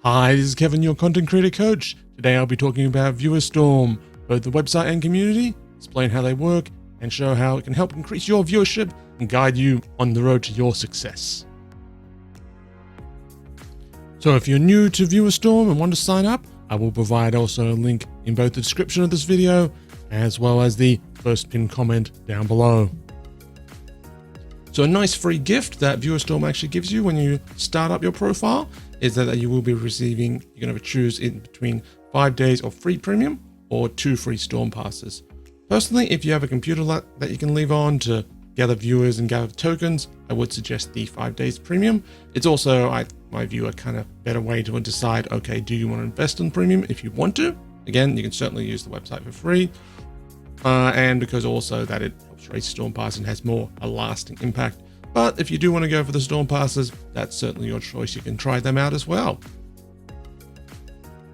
Hi, this is Kevin, your content creator coach. Today I'll be talking about ViewerStorm, both the website and community, explain how they work, and show how it can help increase your viewership and guide you on the road to your success. So if you're new to ViewerStorm and want to sign up, I will provide also a link in both the description of this video as well as the first pinned comment down below. So a nice free gift that ViewerStorm actually gives you when you start up your profile is that you will be receiving, you're going to choose in between 5 days of free premium or 2 free storm passes. Personally, if you have a computer that you can leave on to gather viewers and gather tokens, I would suggest the 5 days premium. It's also, my view, a kind of better way to decide, okay, do you want to invest in premium if you want to? Again, you can certainly use the website for free. And because also that it helps raise storm pass and has more a lasting impact. But if you do want to go for the storm passes, that's certainly your choice. You can try them out as well.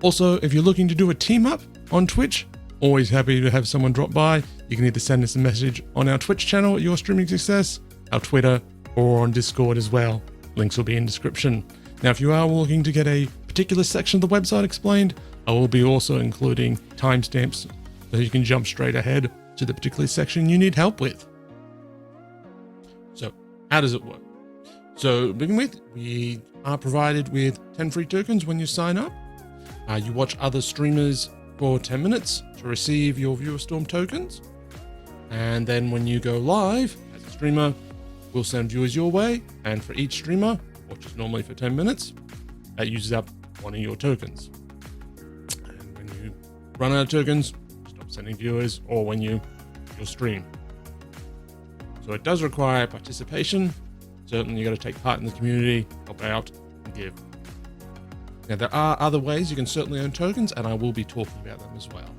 Also, if you're looking to do a team up on Twitch, always happy to have someone drop by. You can either send us a message on our Twitch channel at Your Streaming Success, our Twitter, or on Discord as well. Links will be in description. Now, if you are looking to get a particular section of the website explained, I will be also including timestamps so you can jump straight ahead to the particular section you need help with. So, how does it work? So, to begin with, we are provided with 10 free tokens when you sign up. You watch other streamers for 10 minutes to receive your ViewerStorm tokens. And then when you go live as a streamer, we'll send viewers your way. And for each streamer, which is normally for 10 minutes, that uses up one of your tokens. And when you run out of tokens, stop sending viewers, or when you stream. So it does require participation. Certainly you got to take part in the community, help out, and give. Now there are other ways you can certainly earn tokens, and I will be talking about them as well.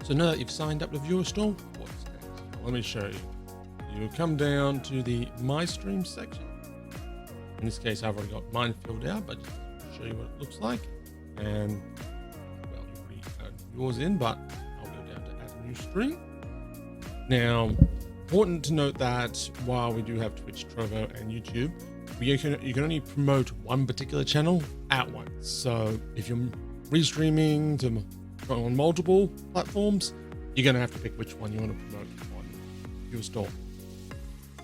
So now that you've signed up to ViewerStorm, what's next? Let me show you. You come down to the My Stream section. In this case, I've already got mine filled out, but just to show you what it looks like. And well, you already add yours in, but I'll go down to add a new stream. Now, important to note that while we do have Twitch, Trovo, and YouTube, you can only promote one particular channel at once. So if you're restreaming to on multiple platforms, you're going to have to pick which one you want to promote on ViewerStorm.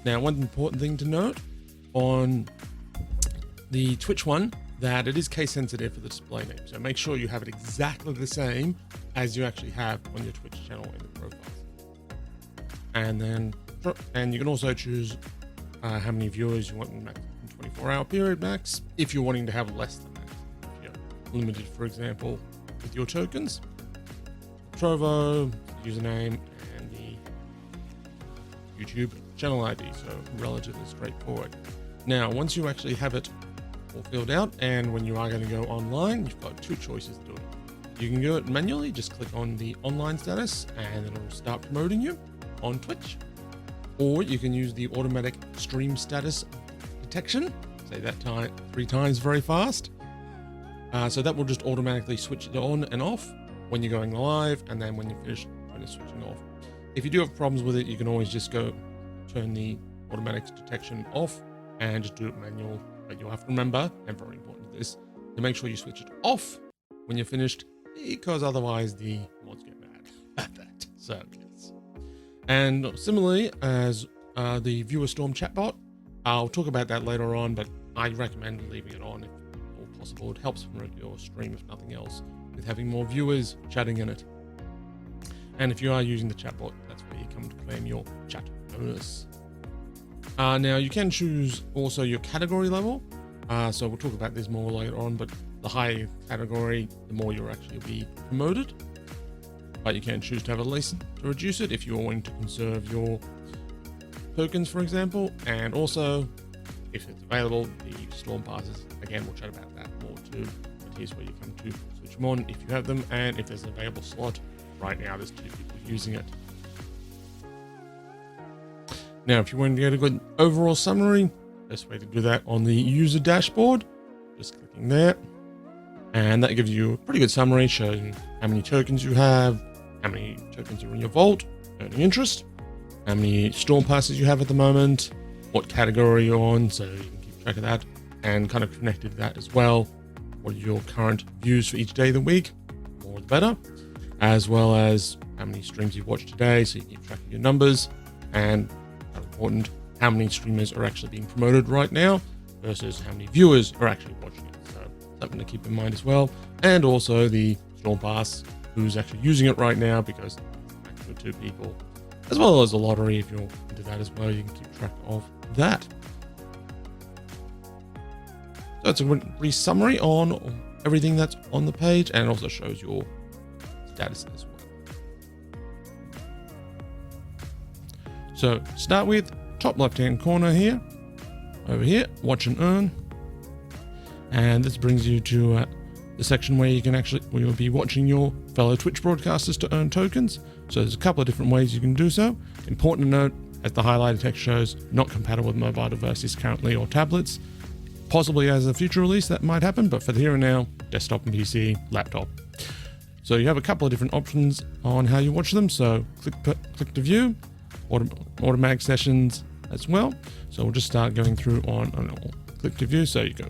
Now, one important thing to note on the Twitch one, that it is case sensitive for the display name. So make sure you have it exactly the same as you actually have on your Twitch channel in the profile. And you can also choose how many viewers you want in a 24-hour period max, if you're wanting to have less than that. If you're limited, for example, with your tokens. Trovo, username, and the YouTube channel ID, so relatively straightforward. Now, once you actually have it all filled out, and when you are going to go online, you've got 2 choices to do it. You can do it manually, just click on the online status, and it'll start promoting you on Twitch. Or you can use the automatic stream status detection. Say that 3 times very fast. So that will just automatically switch it on and off when you're going live, and then when you're finished, when it's switching off. If you do have problems with it, you can always just go turn the automatic detection off and just do it manual. But you'll have to remember, and very important to this, to make sure you switch it off when you're finished, because otherwise the mods get mad at that. So yes. And similarly as the ViewerStorm chatbot, I'll talk about that later on, but I recommend leaving it on if all possible. It helps promote your stream, if nothing else, with having more viewers chatting in it. And if you are using the chatbot, that's where you come to claim your chat bonus. Now you can choose also your category level. So we'll talk about this more later on, but the higher category, the more you'll actually be promoted. But you can choose to have a lease to reduce it if you're wanting to conserve your tokens, for example. And also, if it's available, the storm passes. Again, we'll chat about that more too. But here's where you come to switch them on if you have them, and if there's an available slot. Right now, there's 2 people using it. Now, if you want to get a good overall summary, best way to do that on the user dashboard, just clicking there. And that gives you a pretty good summary showing how many tokens you have, how many tokens are in your vault, earning interest, how many storm passes you have at the moment, what category you're on, so you can keep track of that, and kind of connected that as well. What are your current views for each day of the week? More the better. As well as how many streams you've watched today, so you keep track of your numbers, and important, how many streamers are actually being promoted right now versus how many viewers are actually watching it. So something to keep in mind as well. And also the Storm Pass, who's actually using it right now, because it's actually 2 people, as well as a lottery. If you're into that as well, you can keep track of that. So it's a brief summary on everything that's on the page, and it also shows your status as well. So start with top left-hand corner here, over here, watch and earn. And this brings you to the section where you'll be watching your fellow Twitch broadcasters to earn tokens. So there's a couple of different ways you can do so. Important to note, as the highlighted text shows, not compatible with mobile devices currently or tablets. Possibly as a future release that might happen, but for the here and now, desktop and PC, laptop. So you have a couple of different options on how you watch them. So click to view, automatic sessions as well. So we'll just start going through on click to view. So you go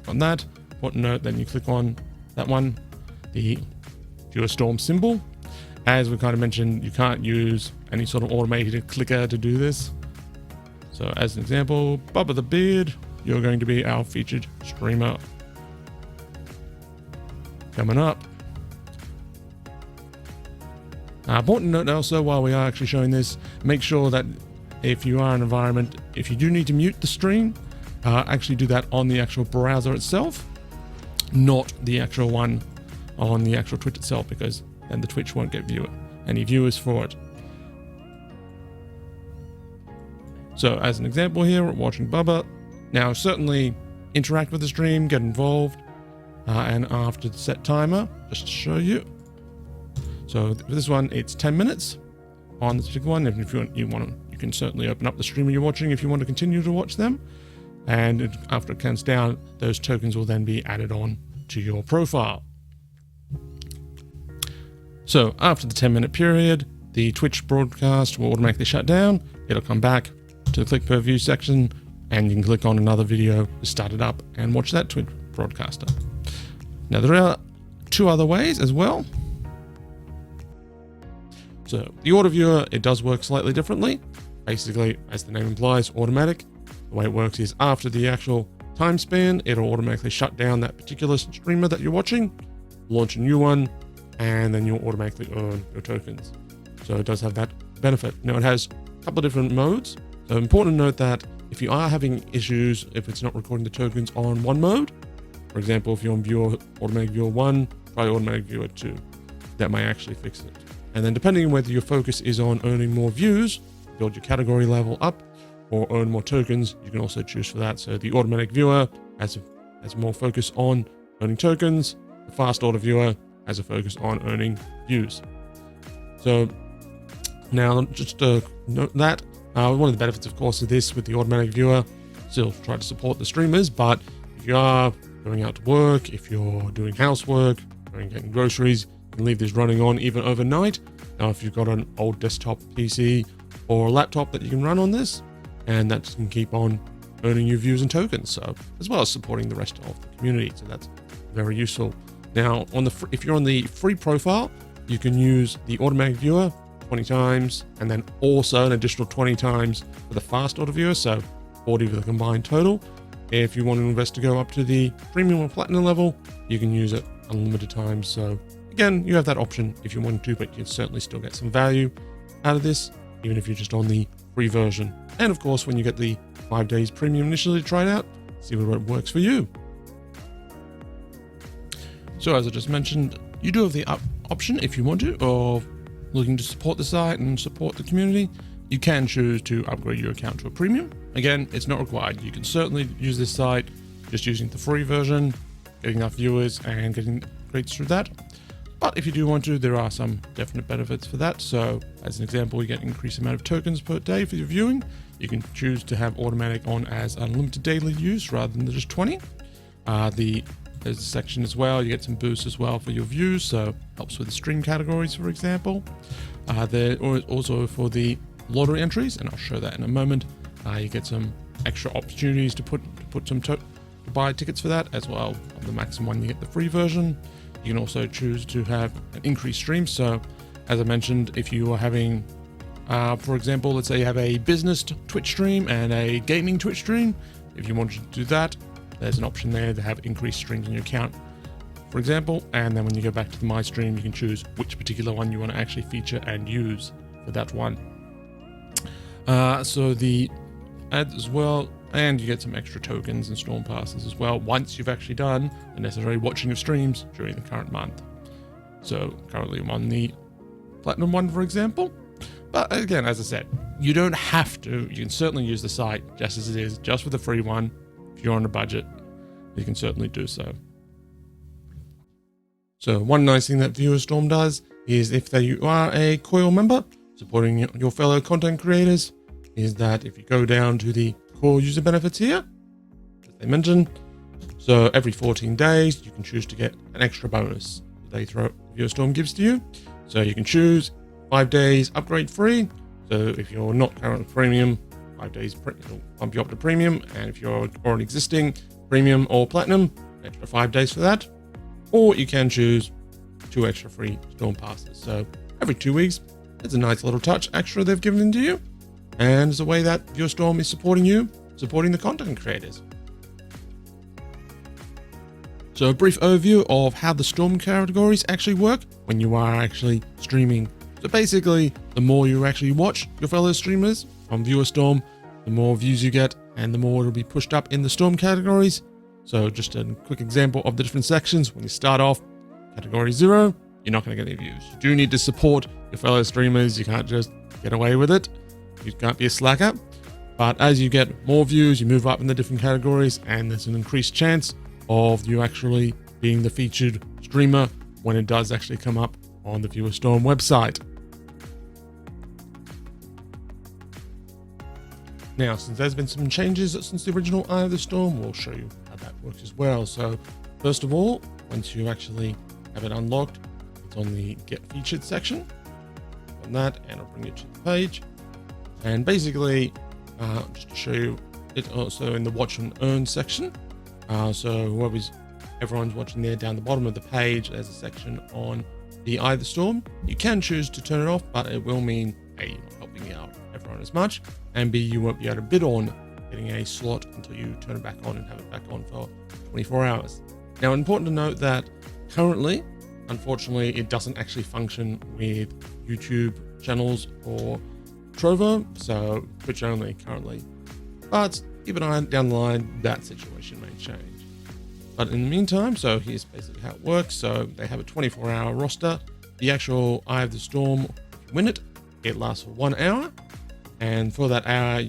on that, important note, then you click on that one, the ViewerStorm symbol. As we kind of mentioned, you can't use any sort of automated clicker to do this. So as an example, Bubba the Beard, you're going to be our featured streamer. Coming up. Important note also, while we are actually showing this, make sure that if you are in an environment, if you do need to mute the stream, actually do that on the actual browser itself, not the actual one on the actual Twitch itself, because then the Twitch won't get any viewers for it. So as an example here, we're watching Bubba. Now certainly interact with the stream, get involved, and after the set timer, just to show you. So for this one, it's 10 minutes on this particular one. If you can certainly open up the streamer you're watching if you want to continue to watch them. And after it counts down, those tokens will then be added on to your profile. So after the 10-minute period, the Twitch broadcast will automatically shut down. It'll come back to the click per view section, and you can click on another video to start it up and watch that Twitch broadcaster. Now there are 2 other ways as well. So the auto viewer, it does work slightly differently. Basically, as the name implies, automatic. The way it works is after the actual time span, it'll automatically shut down that particular streamer that you're watching, launch a new one, and then you'll automatically earn your tokens. So it does have that benefit. Now it has a couple of different modes. So important to note that if you are having issues, if it's not recording the tokens on one mode, for example, if you're on automatic viewer 1, try automatic viewer 2. That may actually fix it. And then depending on whether your focus is on earning more views, build your category level up, or earn more tokens, you can also choose for that. So the automatic viewer has more focus on earning tokens. The fast auto viewer has a focus on earning views. So now just to note that, one of the benefits, of course, of this with the automatic viewer, still try to support the streamers, but if you are going out to work, if you're doing housework, going getting groceries, you can leave this running on even overnight. Now, if you've got an old desktop PC or a laptop that you can run on this, and that can keep on earning you views and tokens, so as well as supporting the rest of the community. So that's very useful. Now, if you're on the free profile, you can use the automatic viewer 20 times, and then also an additional 20 times for the fast auto viewer, so 40 for the combined total. If you want to invest to go up to the premium or platinum level, you can use it unlimited times. So again, you have that option if you want to, but you can certainly still get some value out of this, even if you're just on the free version. And of course, when you get the 5 days premium initially to try it out, see what works for you. So as I just mentioned, you do have the option, if you want to, of looking to support the site and support the community. You can choose to upgrade your account to a premium. Again, it's not required. You can certainly use this site just using the free version, getting enough viewers and getting grades through that. But if you do want to, there are some definite benefits for that. So as an example, you get an increased amount of tokens per day for your viewing. You can choose to have automatic on as unlimited daily use rather than just 20. There's a section as well. You get some boosts as well for your views. So helps with the stream categories, for example. There also for the lottery entries, and I'll show that in a moment. You get some extra opportunities to put some to buy tickets for that as well. On the maximum one, you get the free version. You can also choose to have an increased stream. So as I mentioned, if you are having, for example, let's say you have a business Twitch stream and a gaming Twitch stream. If you wanted to do that, there's an option there to have increased streams on your account, for example. And then when you go back to the My Stream, you can choose which particular one you want to actually feature and use for that one. So the ads as well, and you get some extra tokens and storm passes as well once you've actually done the necessary watching of streams during the current month. So currently I'm on the platinum one, for example. But again, as I said, you don't have to. You can certainly use the site just as it is, just with the free one. If you're on a budget, you can certainly do so. So one nice thing that ViewerStorm does is if you are a Coil member supporting your fellow content creators, is that if you go down to the core user benefits here, as they mentioned, so every 14 days, you can choose to get an extra bonus ViewerStorm gives to you. So you can choose 5 days upgrade free. So if you're not currently premium, 5 days it'll bump you up to premium. And if you're already existing premium or platinum, extra 5 days for that. Or you can choose 2 extra free storm passes. So every 2 weeks, it's a nice little touch extra they've given into you. And it's a way that ViewerStorm is supporting you, supporting the content creators. So a brief overview of how the storm categories actually work when you are actually streaming. So basically, the more you actually watch your fellow streamers on ViewerStorm, the more views you get and the more it'll be pushed up in the storm categories. So just a quick example of the different sections. When you start off category 0, you're not going to get any views. You do need to support your fellow streamers. You can't just get away with it. You can't be a slacker. But as you get more views, you move up in the different categories, and there's an increased chance of you actually being the featured streamer when it does actually come up on the ViewerStorm website. Now, since there's been some changes since the original Eye of the Storm, we'll show you how that works as well. So first of all, once you actually have it unlocked, it's on the Get Featured section. On that, and I'll bring you to the page. And basically, just to show you, it's also in the Watch and Earn section. So everyone's watching there down the bottom of the page, there's a section on the Eye of the Storm. You can choose to turn it off, but it will mean A, you're not helping out everyone as much, and B, you won't be able to bid on getting a slot until you turn it back on and have it back on for 24 hours. Now, important to note that currently, unfortunately, it doesn't actually function with YouTube channels or Trovo, so Twitch only currently. But keep an eye down the line, that situation may change. But in the meantime, so here's basically how it works. So they have a 24-hour roster. The actual Eye of the Storm, if you win it, it lasts for 1 hour. And for that hour,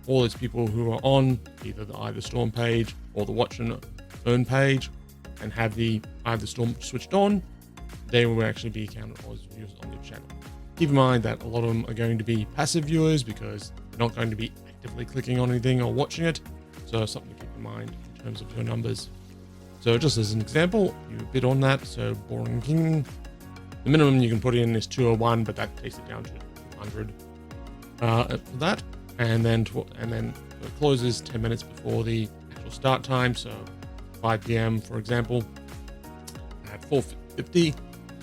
all those people who are on either the Eye of the Storm page or the Watch and Earn page and have the Eye of the Storm switched on, they will actually be counted as viewers on your channel. Keep in mind that a lot of them are going to be passive viewers because they're not going to be actively clicking on anything or watching it. So something to keep in mind in terms of your numbers. So just as an example, you bid on that. So Boring King, the minimum you can put in is 201, but that takes it down to 100 for that. And then it closes 10 minutes before the actual start time. So 5 p.m. for example, at 4:50,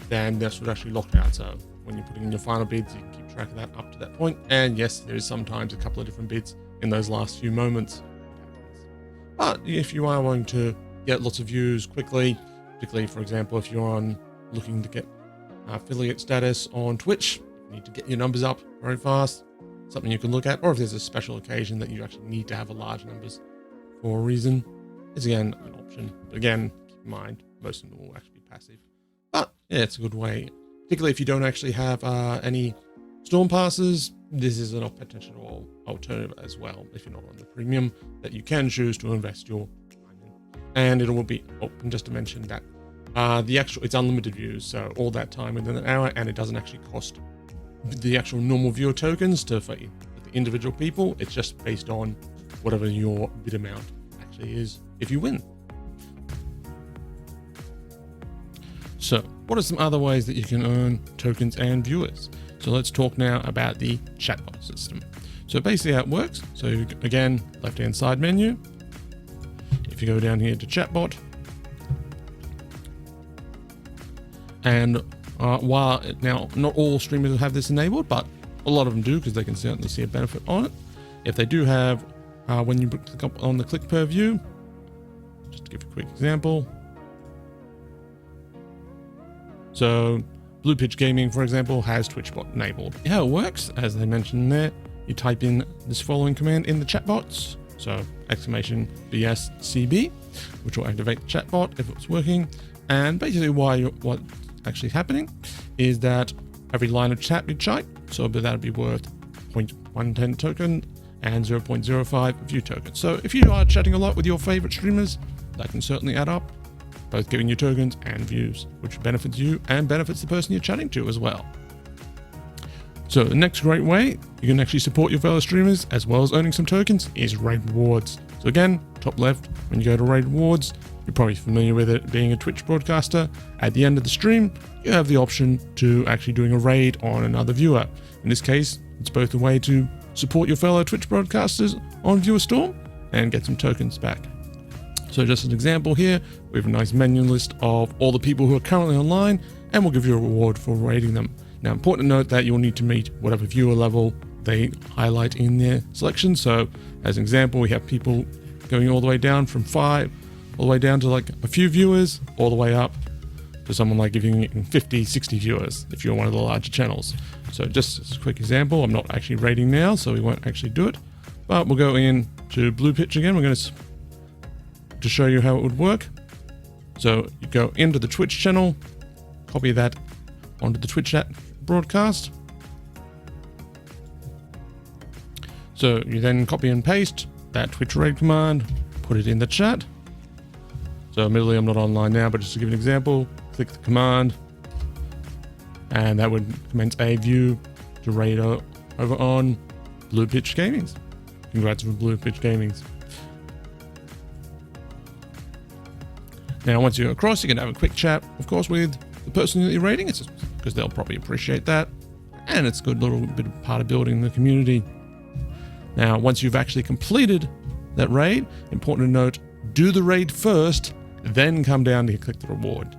then this would actually lock out. So when you're putting in your final bids, you can keep track of that up to that point. And yes, there is sometimes a couple of different bids in those last few moments. But if you are wanting to get lots of views quickly, particularly, for example, if you're looking to get affiliate status on Twitch, you need to get your numbers up very fast, something you can look at. Or if there's a special occasion that you actually need to have a large numbers for a reason, it's again an option. But again, keep in mind, most of them will actually be passive. But yeah, it's a good way. Particularly if you don't actually have any storm passes, this is a potential alternative as well. If you're not on the premium, that you can choose to invest your time in. And it will be open, just to mention that it's unlimited views, so all that time within an hour, and it doesn't actually cost the actual normal viewer tokens for the individual people. It's just based on whatever your bid amount actually is if you win. So what are some other ways that you can earn tokens and viewers? So let's talk now about the chatbot system. So basically how it works. So again, left-hand side menu. if you go down here to chatbot, and while now not all streamers have this enabled, but a lot of them do because they can certainly see a benefit on it. If they do have, when you click up on the click per view, just to give a quick example. So Blue Pitch Gaming, for example, has TwitchBot enabled. How it works, as they mentioned there, you type in this following command in the chatbots. So !BSCB, which will activate the chatbot if it's working. And basically what's actually happening is that every line of chat you type, so that would be worth 0.110 token and 0.05 view token. So if you are chatting a lot with your favorite streamers, that can certainly add up, both giving you tokens and views, which benefits you and benefits the person you're chatting to as well. So the next great way you can actually support your fellow streamers as well as earning some tokens is raid rewards. So again, top left, when you go to raid rewards, you're probably familiar with it being a Twitch broadcaster. At the end of the stream, you have the option to actually doing a raid on another viewer. In this case, it's both a way to support your fellow Twitch broadcasters on ViewerStorm and get some tokens back. So just an example here, we have a nice menu list of all the people who are currently online, and we'll give you a reward for raiding them. Now, important to note that you'll need to meet whatever viewer level they highlight in their selection. So as an example, we have people going all the way down from 5, all the way down to like a few viewers, all the way up to someone like giving 50, 60 viewers if you're one of the larger channels. So just as a quick example, I'm not actually rating now, so we won't actually do it, but we'll go in to Blue Pitch again. We're going to show you how it would work. So you go into the Twitch channel, copy that onto the Twitch chat broadcast. So you then copy and paste that Twitch raid command, put it in the chat. So admittedly I'm not online now, but just to give an example, click the command, and that would commence a view to raid over on Blue Pitch Gaming's. Congrats for Blue Pitch Gaming's. Now, once you're across, you can have a quick chat, of course, with the person that you're raiding. It's because they'll probably appreciate that. And it's a good little bit of part of building the community. Now, once you've actually completed that raid, important to note, do the raid first, then come down to click the reward.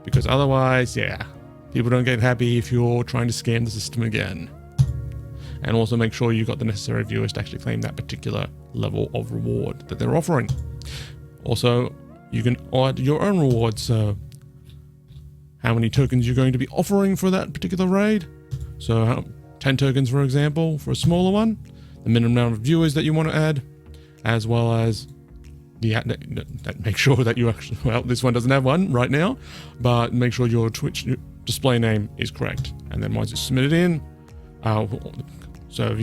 Because otherwise, yeah, people don't get happy if you're trying to scam the system again. And also make sure you've got the necessary viewers to actually claim that particular level of reward that they're offering. Also, you can add your own rewards. So how many tokens you're going to be offering for that particular raid. So 10 tokens, for example, for a smaller one, the minimum amount of viewers that you want to add, as well as make sure that you actually, well, this one doesn't have one right now, but make sure your Twitch display name is correct. And then once it's submitted in, so if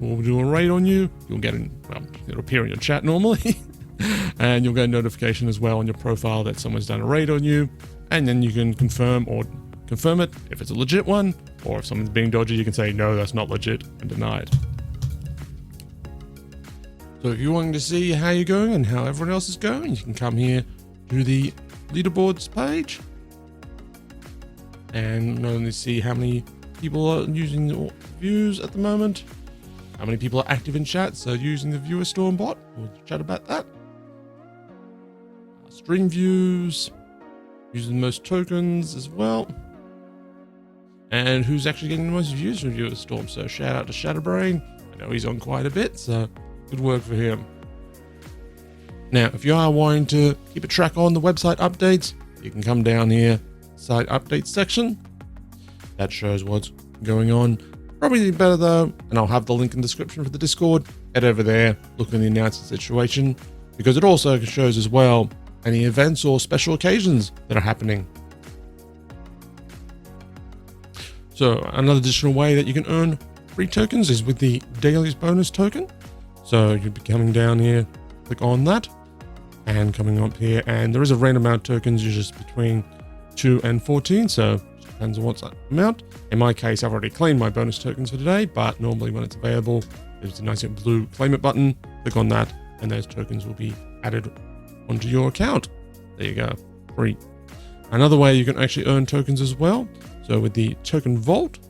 we'll do a raid on you, you'll get it'll appear in your chat normally. And you'll get a notification as well on your profile that someone's done a raid on you, and then you can confirm it if it's a legit one, or if someone's being dodgy, you can say no, that's not legit, and deny it. So if you're wanting to see how you're going and how everyone else is going, you can come here to the leaderboards page and not only see how many people are using the views at the moment, how many people are active in chat, so using the ViewerStorm bot, we'll chat about that. Stream views, using the most tokens as well, and who's actually getting the most views from ViewerStorm. So shout out to Shatterbrain. I know he's on quite a bit, so good work for him. Now, if you are wanting to keep a track on the website updates, you can come down here, site updates section. That shows what's going on. Probably better though, and I'll have the link in the description for the Discord. Head over there, look in the announcement situation, because it also shows as well any events or special occasions that are happening. So another additional way that you can earn free tokens is with the daily bonus token. So you'll be coming down here, click on that, and coming up here, and there is a random amount of tokens, usually between 2 and 14, so it depends on what's that amount. In my case, I've already claimed my bonus tokens for today, but normally when it's available, there's a nice blue claim it button, click on that, and those tokens will be added onto your account. There you go, free. Another way you can actually earn tokens as well, so with the token vault.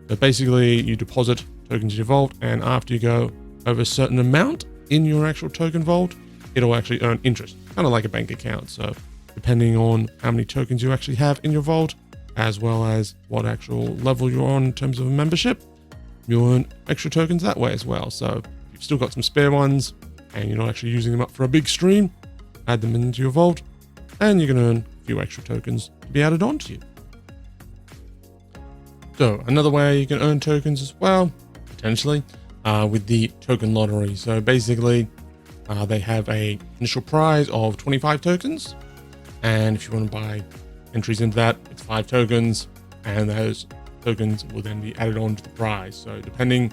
So basically you deposit tokens in your vault, and after you go over a certain amount, in your actual token vault, it'll actually earn interest, kind of like a bank account. So depending on how many tokens you actually have in your vault, as well as what actual level you're on in terms of a membership, you'll earn extra tokens that way as well. So if you've still got some spare ones and you're not actually using them up for a big stream, add them into your vault and you can earn a few extra tokens to be added on to you. So another way you can earn tokens as well, potentially, with the token lottery. So basically, they have a initial prize of 25 tokens. And if you want to buy entries into that, it's 5 tokens, and those tokens will then be added on to the prize. So depending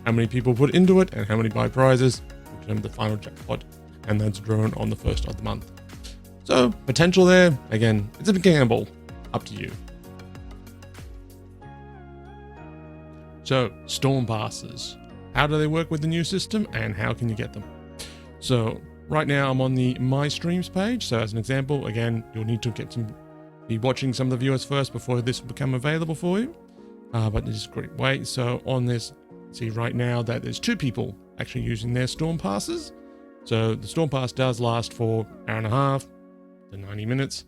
how many people put into it and how many buy prizes, will determine the final jackpot, and that's drawn on the 1st of the month. So potential there, again, it's a gamble, up to you. So storm passes, how do they work with the new system and how can you get them? So right now I'm on the My Streams page. So as an example, again, you'll need to be watching some of the viewers first before this will become available for you. But this is a great way. So on this, see right now that there's 2 people actually using their storm passes. So the storm pass does last for an hour and a half to 90 minutes,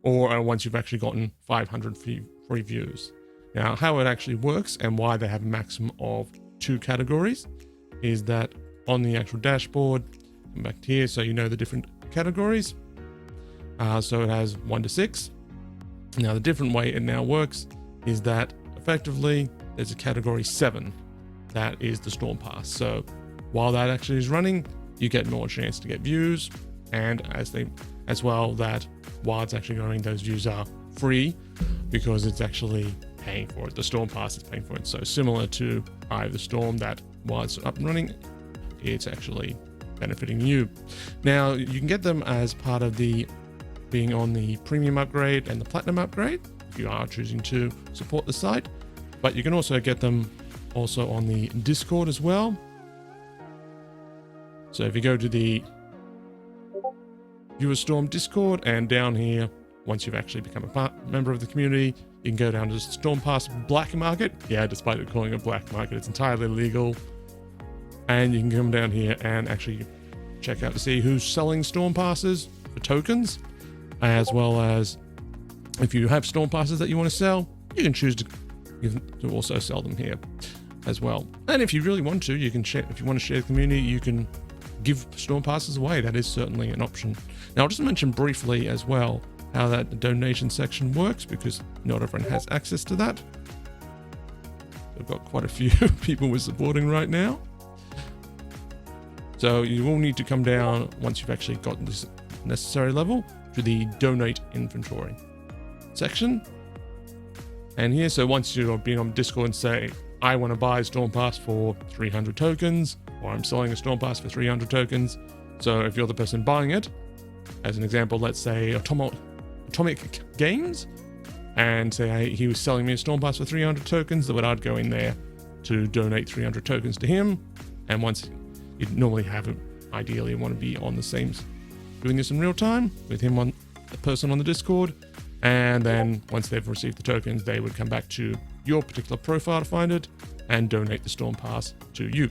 or once you've actually gotten 500 free views. Now, how it actually works and why they have a maximum of 2 categories is that on the actual dashboard, come back here so you know the different categories. So it has 1 to 6. Now, the different way it now works is that effectively there's a category 7 that is the storm pass. So while that actually is running, you get more chance to get views, and as well that while it's actually going, those views are free because it's actually paying for it. The storm pass is paying for it. So similar to Eye of the Storm, that while it's up and running, it's actually benefiting you. Now you can get them as part of the being on the premium upgrade and the platinum upgrade if you are choosing to support the site, but you can also get them also on the Discord as well. So if you go to the ViewerStorm Discord, and down here, once you've actually become a member of the community, you can go down to Storm Pass Black Market. Yeah, despite it calling it Black Market, it's entirely legal. And you can come down here and actually check out to see who's selling Storm Passes for tokens, as well as if you have Storm Passes that you want to sell, you can choose to also sell them here as well. And if you really want to, you can share. If you want to share the community, you can give Storm Passes away. That is certainly an option. Now, I'll just mention briefly as well how that donation section works, because not everyone has access to that. We've got quite a few people we're supporting right now. So you will need to come down once you've actually gotten this necessary level to the donate inventory section. And here, so once you've been on Discord and say, I want to buy a Storm Pass for 300 tokens, or I'm selling a Storm Pass for 300 tokens. So if you're the person buying it, as an example, let's say Atomic Games, and say he was selling me a Storm Pass for 300 tokens, that I'd go in there to donate 300 tokens to him. And once you'd normally have it, ideally want to be on the same, doing this in real time with him on the person on the Discord. And then once they've received the tokens, they would come back to your particular profile to find it and donate the Storm Pass to you.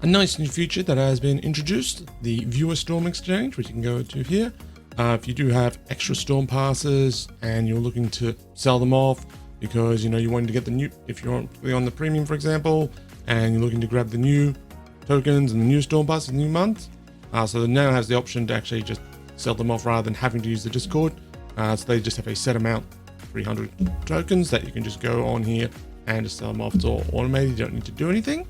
A nice new feature that has been introduced, the ViewerStorm exchange, which you can go to here. If you do have extra Storm Passes and you're looking to sell them off because you wanting to get the new, if you're on the premium, for example, and you're looking to grab the new tokens and the new Storm Pass in the new month, so it now has the option to actually just sell them off rather than having to use the Discord. So they just have a set amount, 300 tokens, that you can just go on here and just sell them off. It's all automated. You don't need to do anything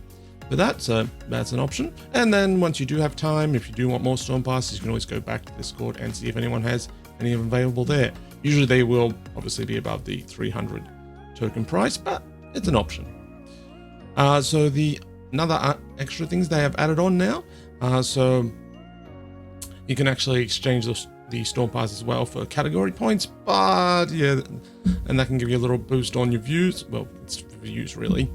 for that, so that's an option. And then once you do have time, if you do want more Storm Passes, you can always go back to Discord and see if anyone has any of them available there. Usually they will obviously be above the 300 token price, but it's an option. So the another extra things they have added on now, so you can actually exchange the Storm Pass as well for category points, but yeah, and that can give you a little boost on your views. Well, it's views really.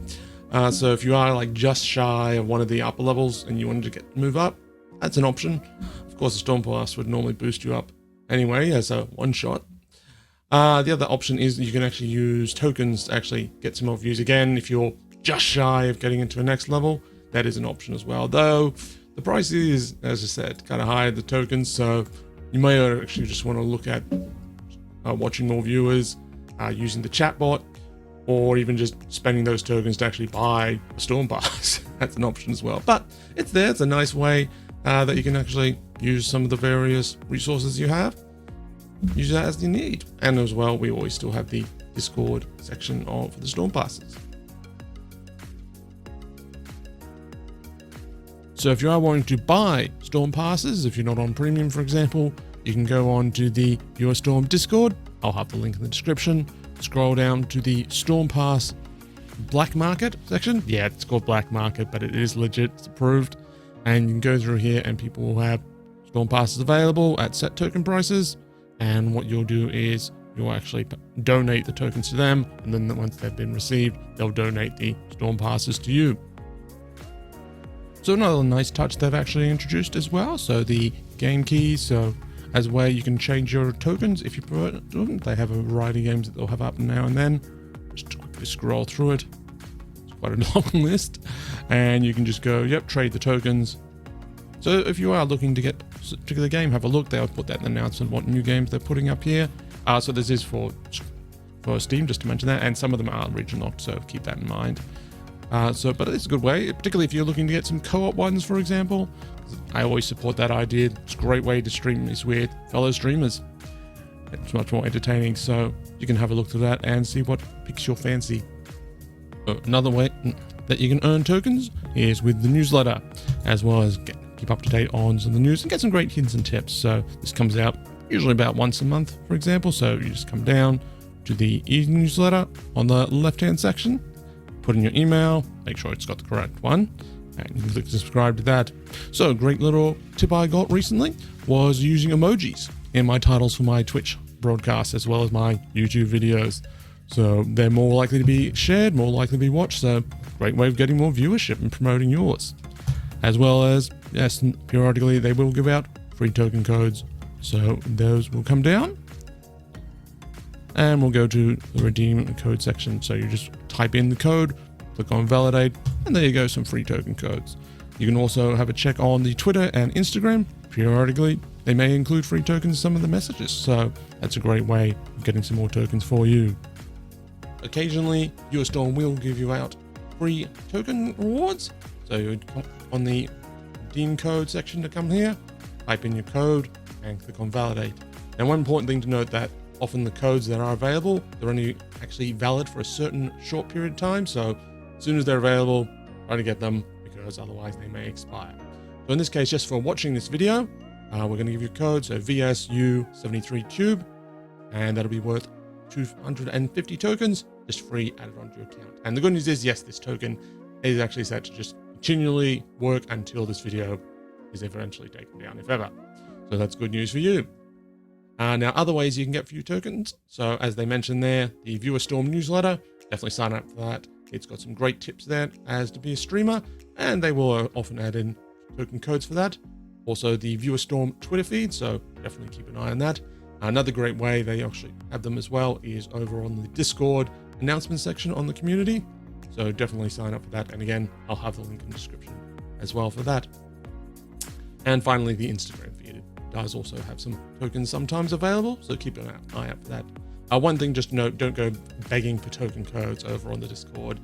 So if you are like just shy of one of the upper levels and you wanted to move up, that's an option. Of course, the Storm Pass would normally boost you up anyway as a one shot. The other option is you can actually use tokens to actually get some more views again. If you're just shy of getting into the next level, that is an option as well. Though the price is, as I said, kind of high, the tokens. So you may actually just want to look at watching more viewers, using the chatbot, or even just spending those tokens to actually buy a Storm Pass. That's an option as well. But it's there. It's a nice way that you can actually use some of the various resources you have. Use that as you need. And as well, we always still have the Discord section for the Storm Passes. So if you are wanting to buy Storm Passes, if you're not on Premium, for example, you can go on to the ViewerStorm Discord. I'll have the link in the description. Scroll down to the Storm Pass Black Market section. Yeah, it's called Black Market, but it is legit. It's approved. And you can go through here and people will have Storm Passes available at set token prices. And what you'll do is you'll actually donate the tokens to them. And then once they've been received, they'll donate the Storm Passes to you. So another nice touch they've actually introduced as well. So the game keys. So as where you can change your tokens if you prefer them. They have a variety of games that they'll have up now and then. Just quickly scroll through it. It's quite a long list. And you can just go, yep, trade the tokens. So if you are looking to get a particular game, have a look. They'll put that in the announcement, what new games they're putting up here. So this is for Steam, just to mention that. And some of them are region locked, so keep that in mind. But it's a good way, particularly if you're looking to get some co-op ones, for example. I always support that idea. It's a great way to stream this with fellow streamers. It's much more entertaining, so you can have a look through that and see what piques your fancy. Another way that you can earn tokens is with the newsletter, as well as keep up to date on some of the news and get some great hints and tips. So this comes out usually about once a month, for example. So you just come down to the e-newsletter on the left-hand section, put in your email, make sure it's got the correct one, and you can click subscribe to that. So a great little tip I got recently was using emojis in my titles for my Twitch broadcasts as well as my YouTube videos. So they're more likely to be shared, more likely to be watched. So great way of getting more viewership and promoting yours. As well as, yes, periodically they will give out free token codes. So those will come down. And we'll go to the redeem code section. So you just type in the code, click on validate, and there you go, some free token codes. You can also have a check on the Twitter and Instagram. Periodically, they may include free tokens in some of the messages. So that's a great way of getting some more tokens for you. Occasionally, ViewerStorm will give you out free token rewards. So you would come on the redeem code section to come here, type in your code, and click on validate. And one important thing to note that often the codes that are available, they're only actually valid for a certain short period of time. So as soon as they're available, try to get them because otherwise they may expire. So in this case, just for watching this video, we're going to give you a code. So VSU73Cube, and that'll be worth 250 tokens, just free added onto your account. And the good news is, yes, this token is actually set to just continually work until this video is eventually taken down, if ever. So that's good news for you. Now, other ways you can get few tokens. So as they mentioned there, the ViewerStorm newsletter, definitely sign up for that. It's got some great tips there as to be a streamer, and they will often add in token codes for that. Also the ViewerStorm Twitter feed, so definitely keep an eye on that. Another great way they actually have them as well is over on the Discord announcement section on the community. So definitely sign up for that. And again, I'll have the link in the description as well for that. And finally, the Instagram feed. It does also have some tokens sometimes available, so keep an eye out for that. One thing just to note, don't go begging for token codes over on the Discord.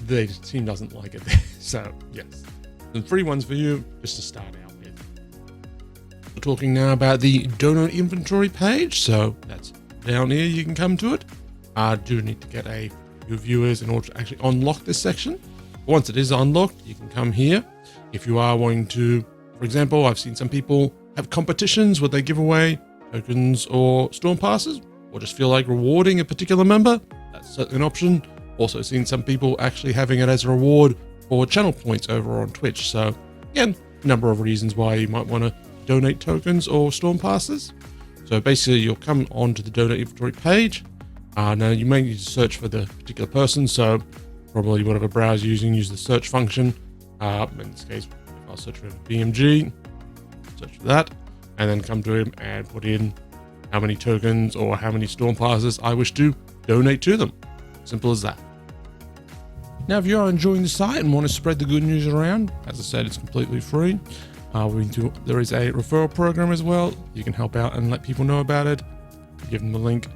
The team doesn't like it there. So yes, some free ones for you just to start out with. We're talking now about the donor inventory page. So that's down here, you can come to it. Do need to get a few viewers in order to actually unlock this section. Once it is unlocked, you can come here. If you are wanting to, for example, I've seen some people have competitions where they give away tokens or storm passes, or just feel like rewarding a particular member. That's certainly an option. Also seen some people actually having it as a reward for channel points over on Twitch. So again, a number of reasons why you might want to donate tokens or storm passes. So basically you'll come onto the donor inventory page. Now you may need to search for the particular person. So probably whatever browser you're using, use the search function. In this case, I'll search for BMG, search for that, and then come to him and put in how many tokens or how many storm passes I wish to donate to them. Simple as that. Now, if you are enjoying the site and want to spread the good news around, as I said, it's completely free. There is a referral program as well. You can help out and let people know about it. Give them the link.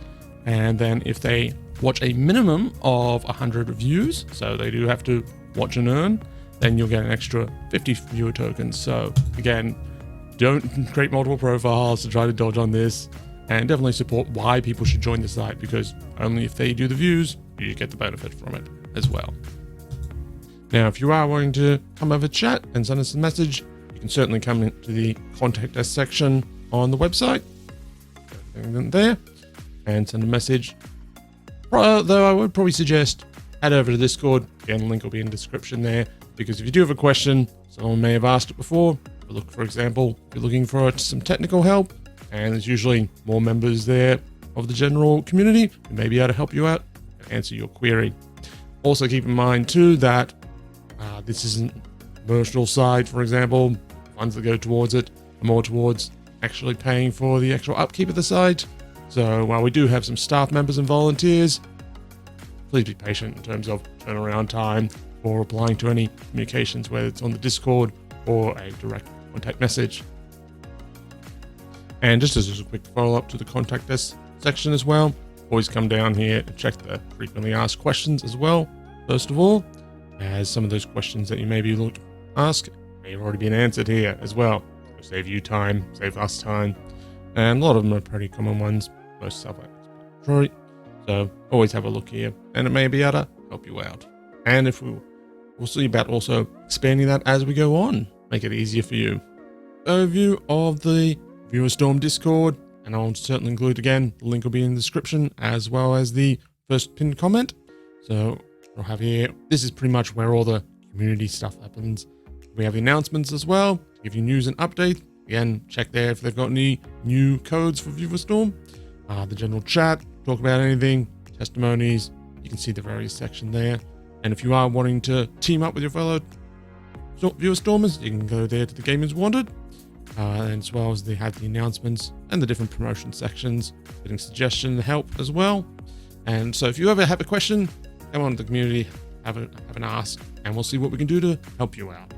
And then if they watch a minimum of 100 reviews, so they do have to watch and earn, then you'll get an extra 50 viewer tokens. So again, don't create multiple profiles to try to dodge on this, and definitely support why people should join the site, because only if they do the views, you get the benefit from it as well. Now, if you are wanting to come over chat and send us a message, you can certainly come into the contact us section on the website, there, and send a message. Though I would probably suggest head over to Discord. Again, the link will be in the description there, because if you do have a question, someone may have asked it before. Look, for example, if you're looking for some technical help, and there's usually more members there of the general community who may be able to help you out and answer your query. Also keep in mind too that this isn't a commercial site, for example. Funds that go towards it are more towards actually paying for the actual upkeep of the site. So while we do have some staff members and volunteers, please be patient in terms of turnaround time for replying to any communications, whether it's on the Discord or a direct contact message. And just as a quick follow-up to the contact us section as well, always come down here and check the frequently asked questions as well. First of all, as some of those questions that you may be looking to ask may have already been answered here as well. It'll save you time, save us time, and a lot of them are pretty common ones, most self-explanatory. So always have a look here, and it may be able to help you out. And if we'll see about also expanding that as we go on, make it easier for you. Overview of the ViewerStorm Discord, and I'll certainly include again, the link will be in the description as well as the first pinned comment. So we'll have here, this is pretty much where all the community stuff happens. We have the announcements as well, to give you news and updates. Again, check there if they've got any new codes for ViewerStorm. The general chat, talk about anything, testimonies, you can see the various section there. And if you are wanting to team up with your fellow ViewerStormers, you can go there to the Gamers Wanted. And as well as they have the announcements and the different promotion sections, getting suggestion and help as well. And so if you ever have a question, come on to the community, have an ask, and we'll see what we can do to help you out.